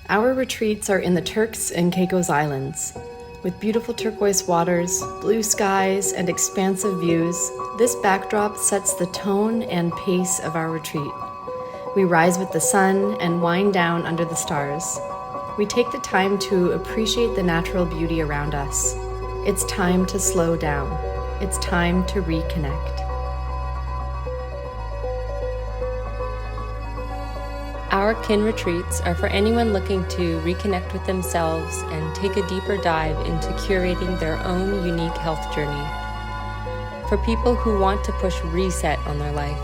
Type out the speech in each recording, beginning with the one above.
Our retreats are in the Turks and Caicos Islands. With beautiful turquoise waters, blue skies, and expansive views, this backdrop sets the tone and pace of our retreat. We rise with the sun and wind down under the stars. We take the time to appreciate the natural beauty around us. It's time to slow down. It's time to reconnect. Our KYN Retreats are for anyone looking to reconnect with themselves and take a deeper dive into curating their own unique health journey. For people who want to push reset on their life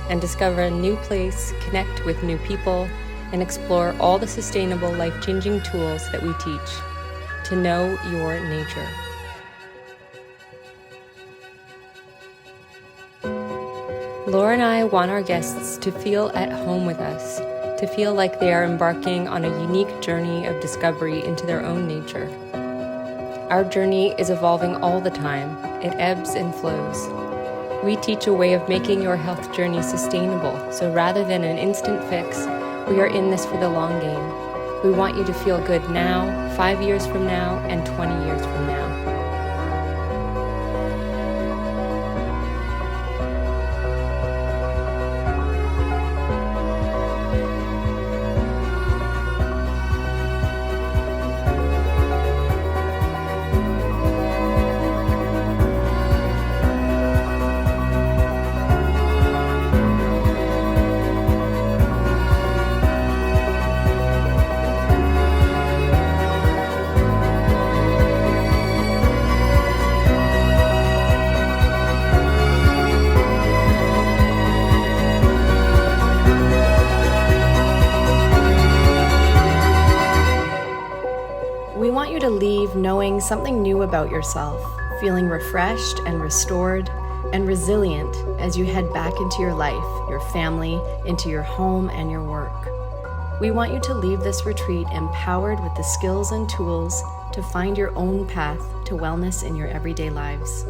and discover a new place, connect with new people, and explore all the sustainable, life-changing tools that we teach to know your nature. Laura and I want our guests to feel at home with us, to feel like they are embarking on a unique journey of discovery into their own nature. Our journey is evolving all the time. It ebbs and flows. We teach a way of making your health journey sustainable, so rather than an instant fix, we are in this for the long game. We want you to feel good now, 5 years from now, and 20 years from now. We want you to leave knowing something new about yourself, feeling refreshed and restored and resilient as you head back into your life, your family, into your home and your work. We want you to leave this retreat empowered with the skills and tools to find your own path to wellness in your everyday lives.